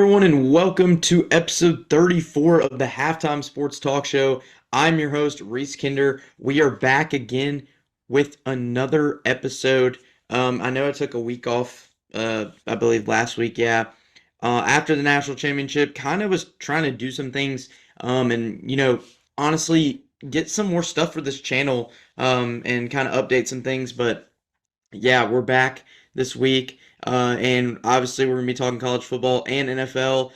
Everyone, and welcome to episode 34 of the Halftime Sports Talk Show. I'm your host, Reese Kinder. We are back again with another episode. I know I took a week off, I believe last week, yeah. After the national championship, kind of was trying to do some things, and honestly, get some more stuff for this channel, and kind of update some things. But yeah, we're back this week, and obviously we're gonna be talking college football and NFL.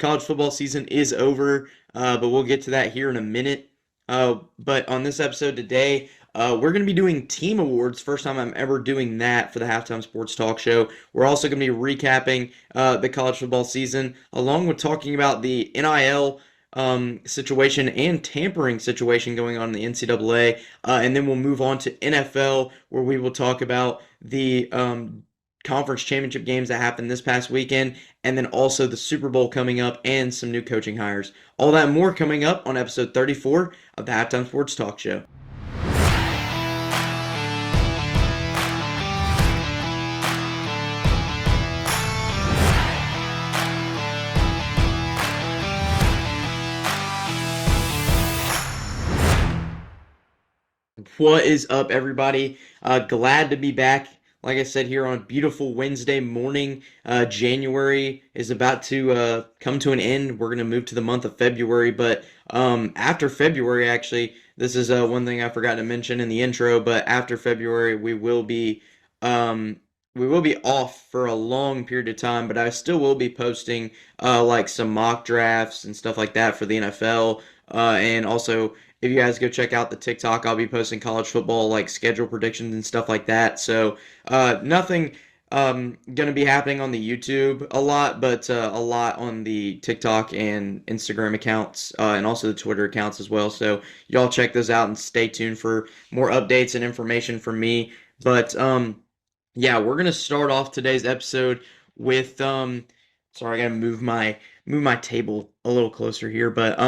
College football season is over, but we'll get to that here in a minute. But on this episode today, we're gonna be doing team awards. First time I'm ever doing that for the Halftime Sports Talk Show. We're also gonna be recapping the college football season, along with talking about the NIL situation and tampering situation going on in the NCAA. And then we'll move on to NFL, where we will talk about the conference championship games that happened this past weekend, and then also the Super Bowl coming up and some new coaching hires. All that and more coming up on episode 34 of the Halftime Sports Talk Show. What is up, everybody? Glad to be back. Like I said, here on a beautiful Wednesday morning. January is about to come to an end. We're going to move to the month of February. But after February, actually, this is one thing I forgot to mention in the intro. But after February, we will be off for a long period of time. But I still will be posting like some mock drafts and stuff like that for the NFL. And also, if you guys go check out the TikTok, I'll be posting college football like schedule predictions and stuff like that. So nothing gonna be happening on the YouTube a lot, but a lot on the TikTok and Instagram accounts, and also the Twitter accounts as well. So y'all check those out and stay tuned for more updates and information from me. But yeah, we're gonna start off today's episode with sorry, I gotta move my table a little closer here, but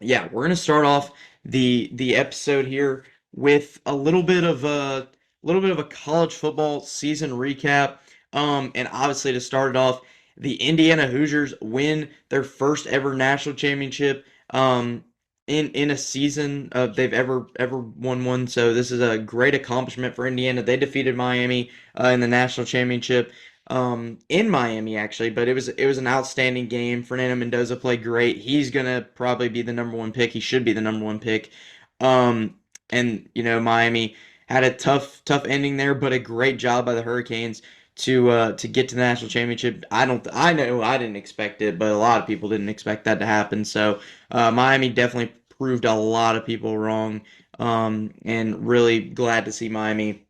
yeah, we're gonna start off the episode here with a little bit of a college football season recap. And obviously to start it off, the Indiana Hoosiers win their first ever national championship in a season they've ever won one. So this is a great accomplishment for Indiana. They defeated Miami in the national championship in Miami actually, but it was an outstanding game. Fernando Mendoza played great. He's gonna probably be the number one pick. He should be the number one pick. Um, and Miami had a tough ending there, but a great job by the Hurricanes to get to the national championship. I know I didn't expect it, but a lot of people didn't expect that to happen. So Miami definitely proved a lot of people wrong. And really glad to see Miami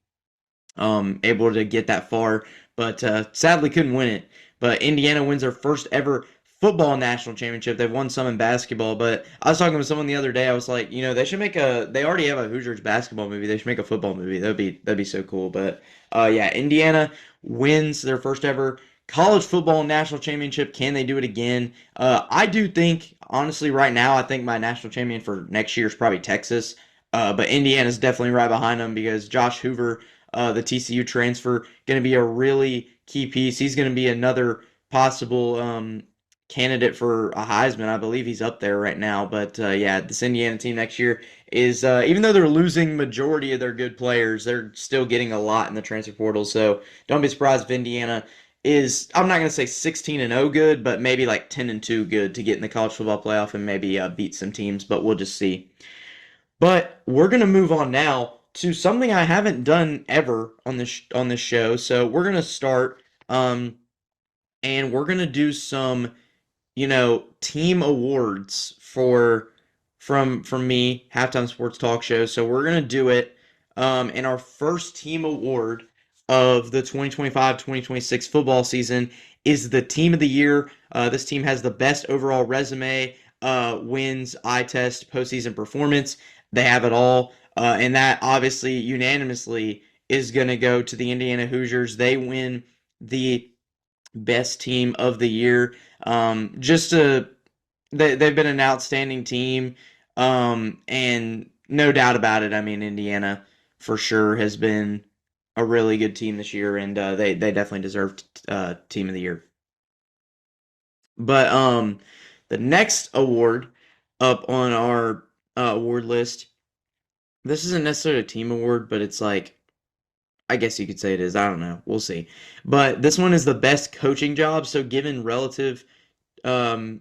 able to get that far, but sadly couldn't win it. But Indiana wins their first ever football national championship. They've won some in basketball, but I was talking with someone the other day. I was like, they should make they already have a Hoosiers basketball movie. They should make a football movie. That'd be so cool. But yeah, Indiana wins their first ever college football national championship. Can they do it again? I do think, honestly, right now, I think my national champion for next year is probably Texas. But Indiana's definitely right behind them because Josh Hoover, the TCU transfer, going to be a really key piece. He's going to be another possible candidate for a Heisman. I believe he's up there right now. But yeah, this Indiana team next year is, even though they're losing majority of their good players, they're still getting a lot in the transfer portal. So don't be surprised if Indiana is, I'm not going to say 16-0 good, but maybe like 10-2 good to get in the college football playoff and maybe beat some teams. But we'll just see. But we're gonna move on now to something I haven't done ever on this show. So we're gonna start, and we're gonna do some, team awards from me, Halftime Sports Talk Show. So we're gonna do it, and our first team award of the 2025-2026 football season is the Team of the Year. This team has the best overall resume, wins, eye test, postseason performance. They have it all. And that obviously unanimously is going to go to the Indiana Hoosiers. They win the best team of the year. They've been an outstanding team. And no doubt about it. I mean, Indiana for sure has been a really good team this year, and they definitely deserved team of the year. But the next award up on our award list, this isn't necessarily a team award, but it's like I guess you could say it is. I don't know. We'll see. But this one is the best coaching job. So given relative um,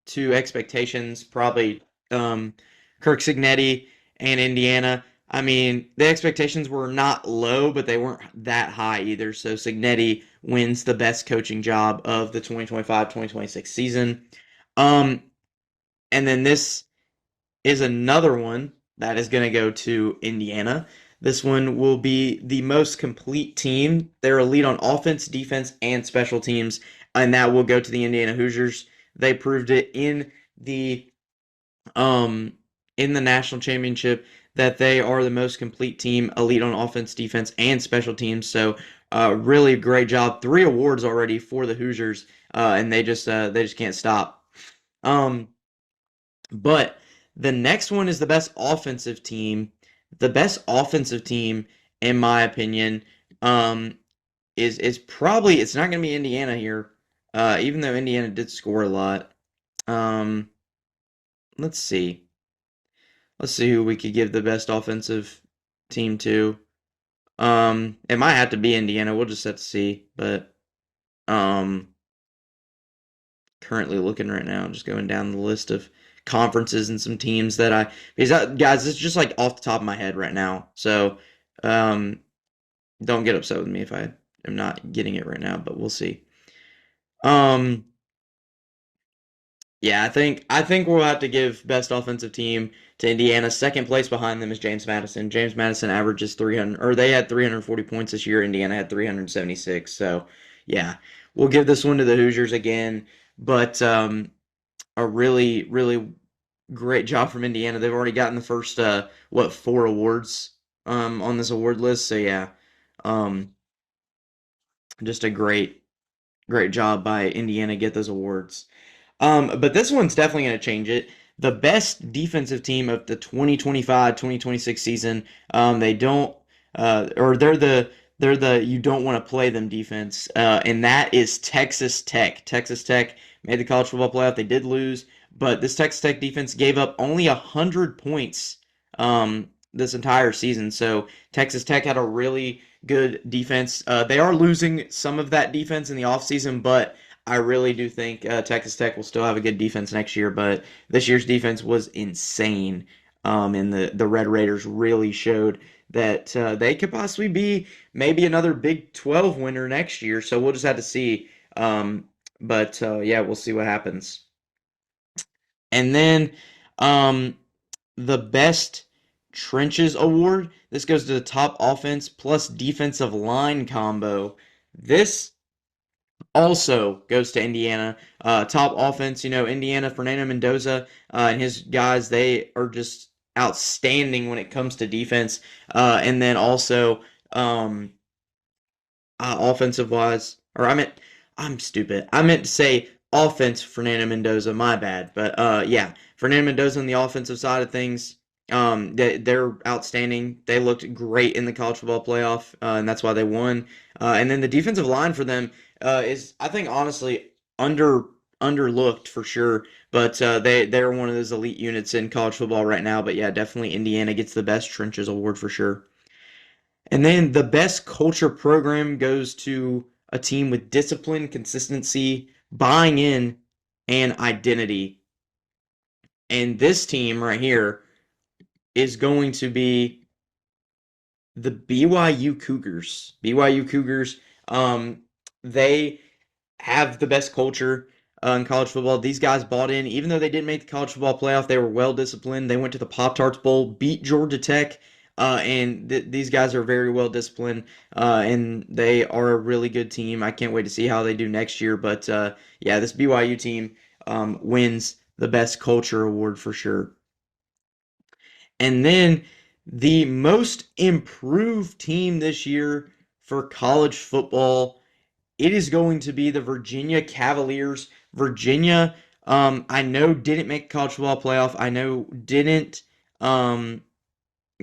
to expectations, probably Kirk Cignetti and Indiana. I mean, the expectations were not low, but they weren't that high either. So Cignetti wins the best coaching job of the 2025-2026 season. Um, and then this is another one that is going to go to Indiana. This one will be the most complete team. They're elite on offense, defense, and special teams, and that will go to the Indiana Hoosiers. They proved it um in the national championship that they are the most complete team, elite on offense, defense, and special teams. So, really great job. 3 awards already for the Hoosiers, and they just can't stop. Um, but the next one is the best offensive team. The best offensive team, in my opinion, is probably it's not going to be Indiana here, even though Indiana did score a lot. Um, let's see. Let's see who we could give the best offensive team to. It might have to be Indiana. We'll just have to see. But um, currently looking right now, just going down the list of conferences and some teams that guys, it's just like off the top of my head right now. So um, don't get upset with me if I am not getting it right now, but we'll see. Um, yeah, I think we'll have to give best offensive team to Indiana. Second place behind them is James Madison. James Madison averages 300, or they had 340 points this year. Indiana had 376. So, yeah, we'll give this one to the Hoosiers again. But a really, really great job from Indiana. They've already gotten the first 4 awards on this award list. So yeah, um, just a great job by Indiana get those awards. But this one's definitely going to change it. The best defensive team of the 2025-2026 season, they don't, or they're the you don't want to play them defense, and that is Texas Tech. Texas Tech made the college football playoff. They did lose, but this Texas Tech defense gave up only 100 points this entire season. So Texas Tech had a really good defense. They are losing some of that defense in the offseason, but I really do think Texas Tech will still have a good defense next year, but this year's defense was insane. And the Red Raiders really showed that they could possibly be maybe another Big 12 winner next year. So we'll just have to see. But yeah, we'll see what happens. And then um, the best trenches award. This goes to the top offense plus defensive line combo. This also goes to Indiana. Top offense, Indiana, Fernando Mendoza, and his guys, they are just outstanding when it comes to defense. And then also, offensive wise, or I'm stupid. I meant to say offense, Fernando Mendoza, my bad. But yeah, Fernando Mendoza on the offensive side of things, they're outstanding. They looked great in the college football playoff, and that's why they won. And then the defensive line for them is, I think, honestly underlooked for sure. But they're one of those elite units in college football right now. But yeah, definitely Indiana gets the best trenches award for sure. And then the best culture program goes to a team with discipline, consistency, buying in, and identity. And this team right here is going to be the BYU Cougars. BYU Cougars, they have the best culture in college football. These guys bought in, even though they didn't make the college football playoff. They were well disciplined. They went to the Pop Tarts Bowl, beat Georgia Tech, and these guys are very well disciplined, and they are a really good team. I can't wait to see how they do next year. But yeah, this BYU team wins the best culture award for sure. And then the most improved team this year for college football, it is going to be the Virginia Cavaliers. Virginia, I know didn't make the college football playoff. I know didn't um,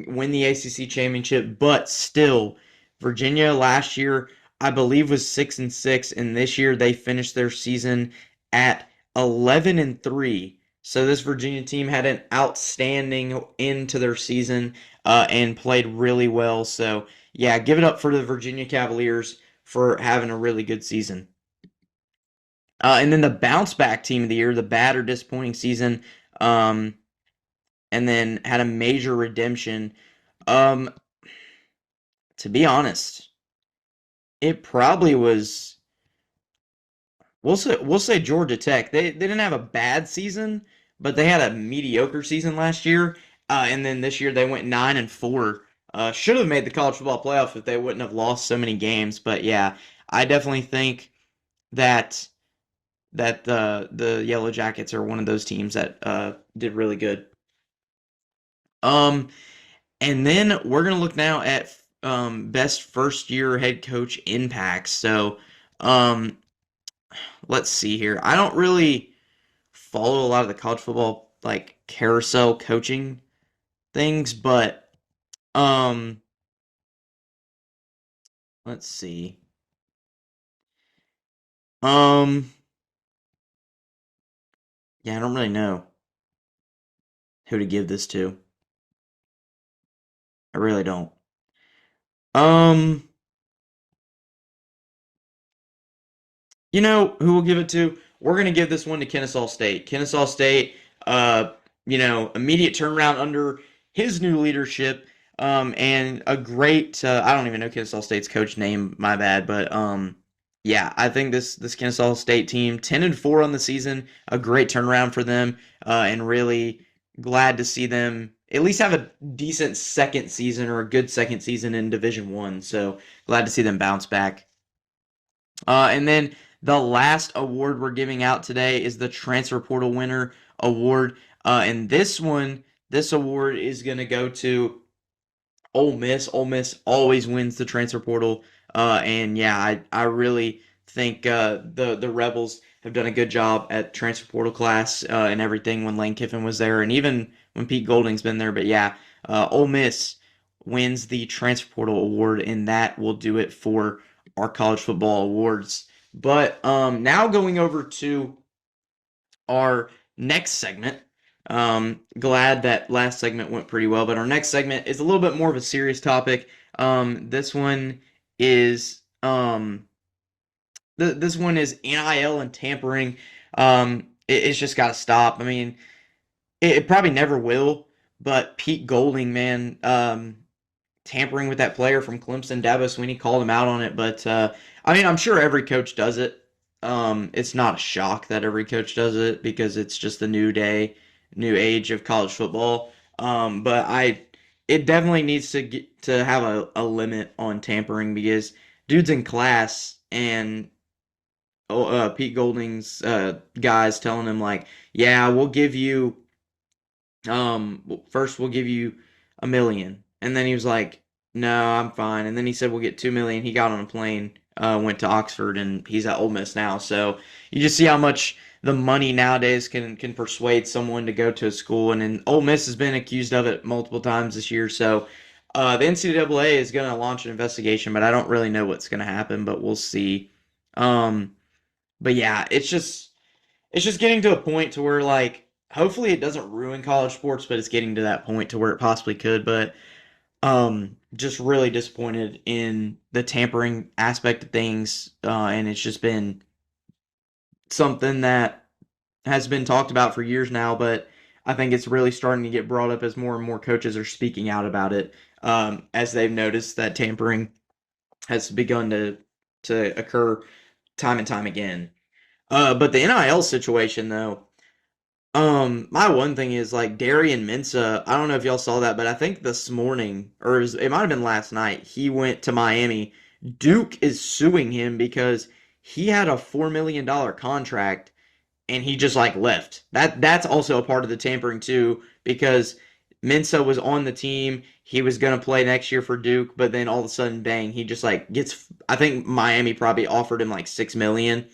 win the ACC championship, but still, Virginia last year I believe was 6-6, and this year they finished their season at 11-3. So this Virginia team had an outstanding end to their season and played really well. So yeah, give it up for the Virginia Cavaliers for having a really good season. And then the bounce back team of the year, the bad or disappointing season, um, and then had a major redemption. Um, to be honest, it probably was. We'll say Georgia Tech. They didn't have a bad season, but they had a mediocre season last year. And then this year they went 9-4. Should have made the college football playoff if they wouldn't have lost so many games. But yeah, I definitely think that the Yellow Jackets are one of those teams that did really good. Um, and then we're gonna look now at best first year head coach impacts. So um, let's see here. I don't really follow a lot of the college football like carousel coaching things, but um, let's see. Um, yeah, I don't really know who to give this to. I really don't. Um, you know who we'll give it to? We're gonna give this one to Kennesaw State. Kennesaw State, uh, immediate turnaround under his new leadership, and a great. I don't even know Kennesaw State's coach name. My bad, but yeah, I think this Kennesaw State team, 10-4 on the season, a great turnaround for them, and really glad to see them at least have a decent second season or a good second season in Division One. So glad to see them bounce back. And then the last award we're giving out today is the Transfer Portal Winner Award. And this award is going to go to Ole Miss. Ole Miss always wins the transfer portal. And yeah, I really think the Rebels have done a good job at transfer portal class and everything when Lane Kiffin was there, and even when Pete Golding's been there. But yeah, Ole Miss wins the transfer portal award, and that will do it for our college football awards. But now going over to our next segment. Glad that last segment went pretty well, but our next segment is a little bit more of a serious topic. This one is this one is NIL and tampering. It's just got to stop. I mean, it probably never will, but Pete Golding, man, tampering with that player from Clemson, Dabo Swinney called him out on it. But I mean, I'm sure every coach does it. It's not a shock that every coach does it because it's just the new day, new age of college football. But it definitely needs to get to have a limit on tampering because dude's in class and Pete Golding's guys telling him like, yeah, we'll give you first we'll give you 1 million, and then he was like, no, I'm fine, and then he said we'll get 2 million. He got on a plane, went to Oxford, and he's at Ole Miss now. So you just see how much the money nowadays can persuade someone to go to a school, and then Ole Miss has been accused of it multiple times this year. So the NCAA is going to launch an investigation, but I don't really know what's going to happen, but we'll see. Um, but yeah, it's just getting to a point to where like hopefully it doesn't ruin college sports, but it's getting to that point to where it possibly could. But just really disappointed in the tampering aspect of things, and it's just been something that has been talked about for years now, but I think it's really starting to get brought up as more and more coaches are speaking out about it, as they've noticed that tampering has begun to occur time and time again. But the NIL situation, though, my one thing is like Darian Mensah. I don't know if y'all saw that, but I think this morning, or it might have been last night, he went to Miami. Duke is suing him because he had a $4 million contract and he just like left. That's also a part of the tampering too, because Mensah was on the team. He was gonna play next year for Duke, but then all of a sudden, bang, he just like gets. I think Miami probably offered him like 6 million,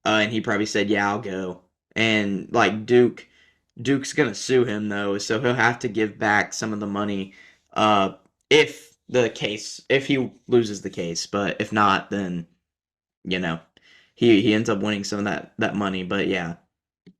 and he probably said, "Yeah, I'll go." And like Duke's gonna sue him though, so he'll have to give back some of the money, if if he loses the case. But if not, then you know he ends up winning some of that money. But yeah.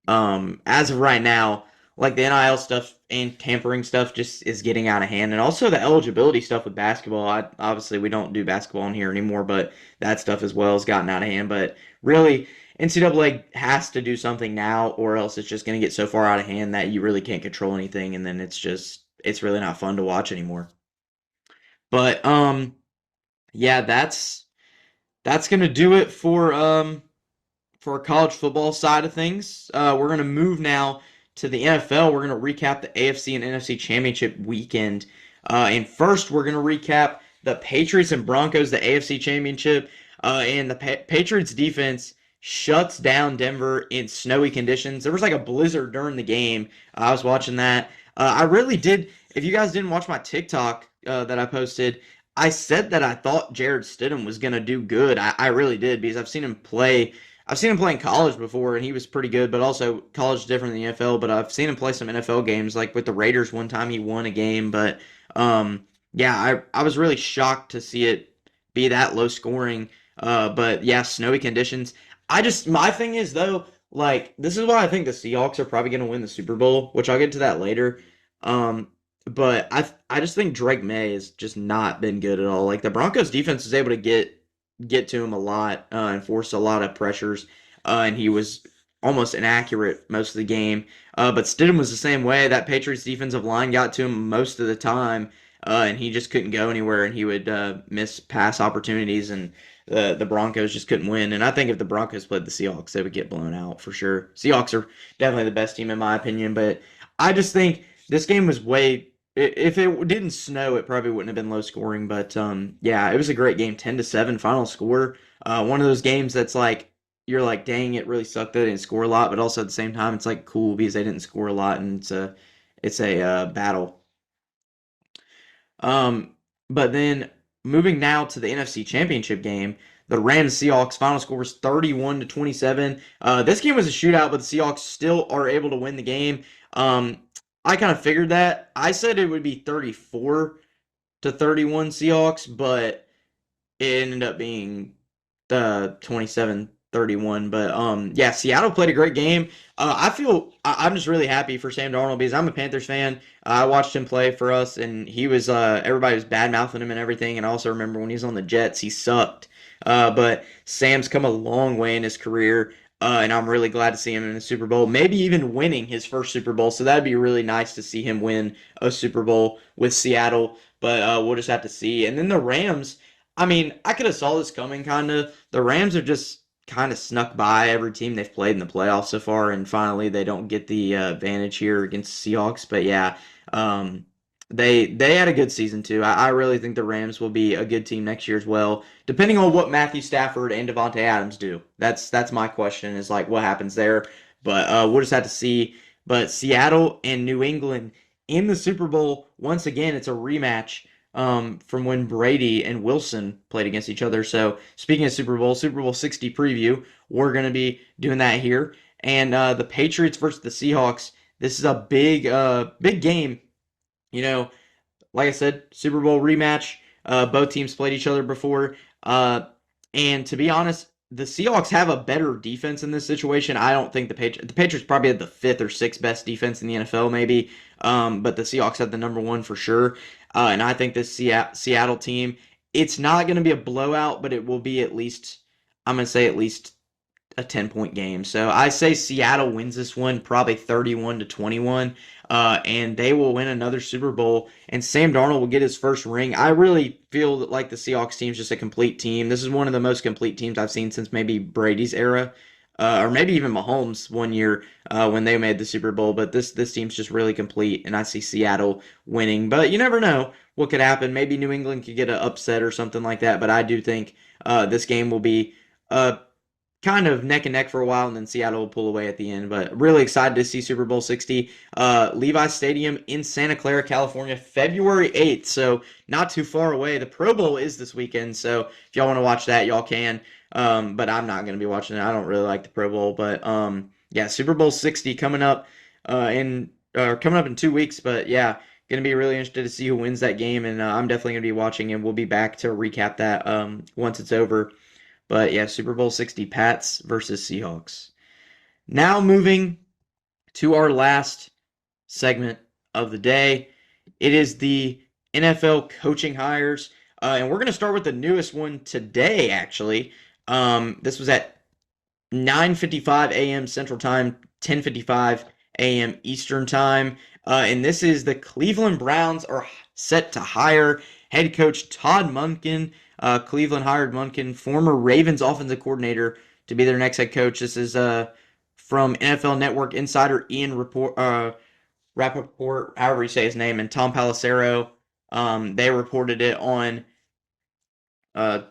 As of right now, like the NIL stuff and tampering stuff just is getting out of hand, and also the eligibility stuff with basketball. Obviously we don't do basketball in here anymore, but that stuff as well has gotten out of hand. But really, NCAA has to do something now, or else it's just going to get so far out of hand that you really can't control anything, and then it's really not fun to watch anymore. But yeah, that's gonna do it for our college football side of things. We're going to move now to the NFL. We're going to recap the AFC and NFC Championship weekend. And first, we're going to recap the Patriots and Broncos, the AFC Championship. And the Patriots defense shuts down Denver in snowy conditions. There was like a blizzard during the game. I was watching that. I really did. If you guys didn't watch my TikTok that I posted, I said that I thought Jared Stidham was going to do good. I really did because I've seen him play in college before, and he was pretty good. But also, college is different than the NFL. But I've seen him play some NFL games, like with the Raiders. One time, he won a game. But yeah, I was really shocked to see it be that low scoring. But yeah, snowy conditions. My thing is though, like this is why I think the Seahawks are probably going to win the Super Bowl, which I'll get to that later. Um, but I just think Drake May has just not been good at all. Like the Broncos defense was able to get to him a lot and force a lot of pressures, and he was almost inaccurate most of the game. But Stidham was the same way. That Patriots defensive line got to him most of the time, and he just couldn't go anywhere, and he would miss pass opportunities, and the Broncos just couldn't win. And I think if the Broncos played the Seahawks, they would get blown out for sure. Seahawks are definitely the best team in my opinion, but I just think this game was way if it didn't snow, it probably wouldn't have been low scoring. But yeah, it was a great game, 10-7 final score. One of those games that's like you're like, dang, it really sucked that they didn't score a lot, but also at the same time, it's like cool because they didn't score a lot, and it's a battle. Um, but then moving now to the NFC Championship game, the Rams Seahawks final score was 31-27. This game was a shootout, but the Seahawks still are able to win the game. I kind of figured that. I said it would be 34-31 Seahawks, but it ended up being the 27-31. But yeah, Seattle played a great game. I'm just really happy for Sam Darnold because I'm a Panthers fan. I watched him play for us, and he was everybody was bad mouthing him and everything. And I also remember when he was on the Jets, he sucked. But Sam's come a long way in his career. And I'm really glad to see him in the Super Bowl, maybe even winning his first Super Bowl. So that'd be really nice to see him win a Super Bowl with Seattle. But we'll just have to see. And then the Rams, I mean, I could have saw this coming, kind of. The Rams have just kind of snuck by every team they've played in the playoffs so far, and finally they don't get the advantage here against the Seahawks. But yeah, um, they had a good season too. I really think the Rams will be a good team next year as well, depending on what Matthew Stafford and Devontae Adams do. That's my question is like what happens there. But we'll just have to see. But Seattle and New England in the Super Bowl once again. It's a rematch from when Brady and Wilson played against each other. So speaking of Super Bowl 60 preview, we're going to be doing that here. And the Patriots versus the Seahawks. This is a big game. You know, like I said, Super Bowl rematch. Both teams played each other before. And to be honest, the Seahawks have a better defense in this situation. I don't think the Patriots probably had the fifth or sixth best defense in the NFL, maybe. But the Seahawks had the number one for sure. And I think this Seattle team, it's not going to be a blowout, but it will be at least, I'm going to say at least a 10-point game. So I say Seattle wins this one probably 31-21. And they will win another Super Bowl, and Sam Darnold will get his first ring. I really feel that like the Seahawks team is just a complete team. This is one of the most complete teams I've seen since maybe Brady's era, or maybe even Mahomes one year when they made the Super Bowl. But this team's just really complete, and I see Seattle winning. But you never know what could happen. Maybe New England could get an upset or something like that. But I do think this game will be uh, kind of neck and neck for a while, and then Seattle will pull away at the end. But really excited to see Super Bowl 60. Levi Stadium in Santa Clara, California, February 8th. So not too far away. The Pro Bowl is this weekend. So if y'all want to watch that, y'all can. But I'm not going to be watching it. I don't really like the Pro Bowl. But yeah, Super Bowl 60 coming up in 2 weeks. But yeah, going to be really interested to see who wins that game. And I'm definitely going to be watching, and we'll be back to recap that once it's over. But yeah, Super Bowl 60, Pats versus Seahawks. Now moving to our last segment of the day. It is the NFL coaching hires. And we're going to start with the newest one today, actually. This was at 9:55 a.m. Central Time, 10:55 a.m. Eastern Time. And this is the Cleveland Browns are set to hire head coach Todd Monken. Cleveland hired Monken, former Ravens offensive coordinator, to be their next head coach. This is from NFL Network insider Ian Rappaport, however you say his name, and Tom Pelissero. They reported it on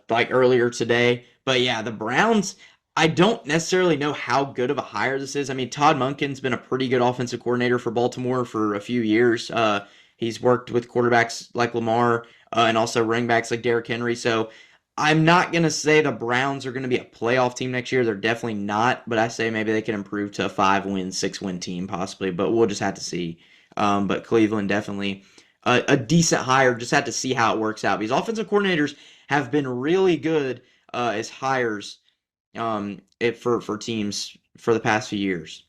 like earlier today. But yeah, the Browns, I don't necessarily know how good of a hire this is. I mean, Todd Monken's been a pretty good offensive coordinator for Baltimore for a few years. He's worked with quarterbacks like Lamar and also running backs like Derrick Henry. So I'm not going to say the Browns are going to be a playoff team next year. They're definitely not, but I say maybe they can improve to a 5-win, 6-win team possibly, but we'll just have to see. But Cleveland definitely a decent hire. Just have to see how it works out. Because offensive coordinators have been really good as hires for teams for the past few years.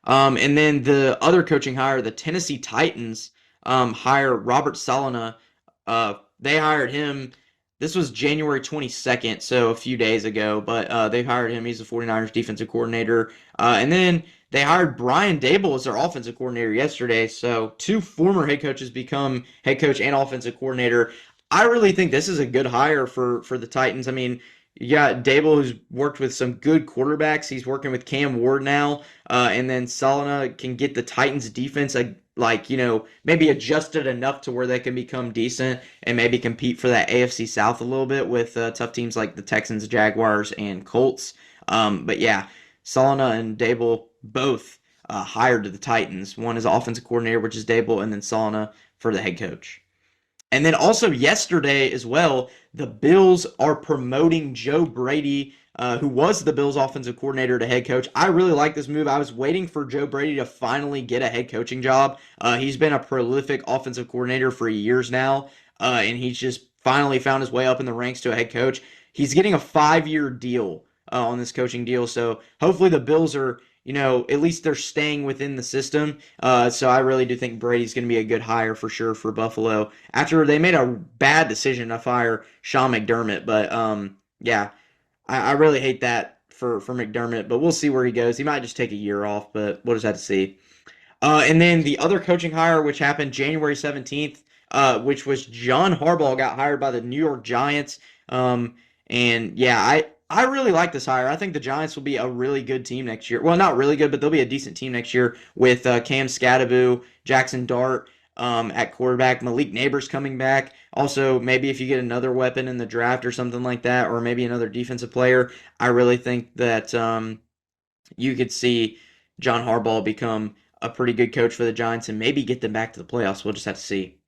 And then the other coaching hire, the Tennessee Titans hire Robert Saleh. They hired him. This was January 22nd, so a few days ago, but they hired him. He's the 49ers defensive coordinator. And then they hired Brian Daboll as their offensive coordinator yesterday. So two former head coaches become head coach and offensive coordinator. I really think this is a good hire for the Titans. I mean, you got Daboll, who's worked with some good quarterbacks. He's working with Cam Ward now, and then Saleh can get the Titans defense maybe adjusted enough to where they can become decent and maybe compete for that AFC South a little bit with tough teams like the Texans, Jaguars, and Colts. But yeah, Saleh and Daboll both hired to the Titans. One is offensive coordinator, which is Daboll, and then Saleh for the head coach. And then also yesterday as well, the Bills are promoting Joe Brady, who was the Bills offensive coordinator, to head coach. I really like this move. I was waiting for Joe Brady to finally get a head coaching job. He's been a prolific offensive coordinator for years now, and he's just finally found his way up in the ranks to a head coach. He's getting a 5-year deal on this coaching deal, so hopefully the Bills are at least they're staying within the system. So I really do think Brady's going to be a good hire for sure for Buffalo. After they made a bad decision to fire Sean McDermott, but yeah, I really hate that for McDermott. But we'll see where he goes. He might just take a year off, but we'll just have to see. And then the other coaching hire, which happened January 17th, which was John Harbaugh got hired by the New York Giants. And yeah, I really like this hire. I think the Giants will be a really good team next year. Well, not really good, but they'll be a decent team next year with Cam Skattebo, Jackson Dart at quarterback, Malik Neighbors coming back. Also, maybe if you get another weapon in the draft or something like that, or maybe another defensive player, I really think that you could see John Harbaugh become a pretty good coach for the Giants and maybe get them back to the playoffs. We'll just have to see.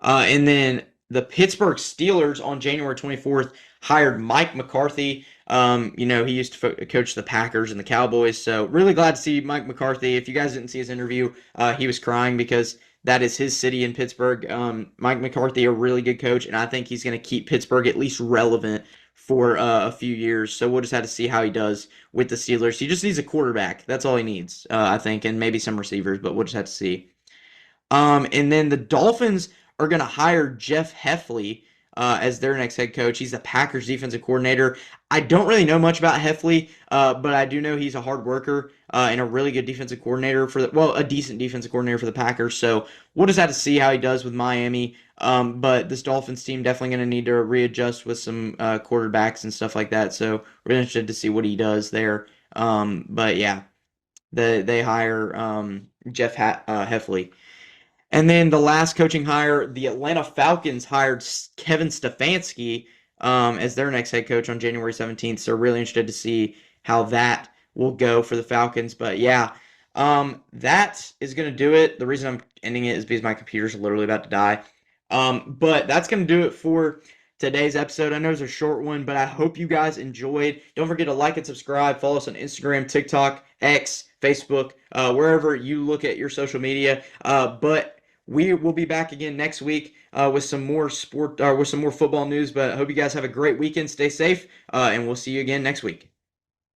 And then the Pittsburgh Steelers on January 24th hired Mike McCarthy. He used to coach the Packers and the Cowboys. So really glad to see Mike McCarthy. If you guys didn't see his interview, he was crying because that is his city in Pittsburgh. Mike McCarthy, a really good coach, and I think he's going to keep Pittsburgh at least relevant for a few years. So we'll just have to see how he does with the Steelers. He just needs a quarterback. That's all he needs, I think, and maybe some receivers, but we'll just have to see. And then the Dolphins are going to hire Jeff Heffley as their next head coach. He's the Packers defensive coordinator. I don't really know much about Heffley, but I do know he's a hard worker and a really good defensive coordinator a decent defensive coordinator for the Packers. So we'll just have to see how he does with Miami. But this Dolphins team definitely going to need to readjust with some quarterbacks and stuff like that. So we're interested to see what he does there. But yeah, they hire Jeff Heffley. And then the last coaching hire, the Atlanta Falcons hired Kevin Stefanski as their next head coach on January 17th. So really interested to see how that will go for the Falcons. But yeah, that is going to do it. The reason I'm ending it is because my computer's literally about to die. But that's going to do it for today's episode. I know it's a short one, but I hope you guys enjoyed. Don't forget to like and subscribe. Follow us on Instagram, TikTok, X, Facebook, wherever you look at your social media. But we will be back again next week with some more football news. But I hope you guys have a great weekend. Stay safe, and we'll see you again next week.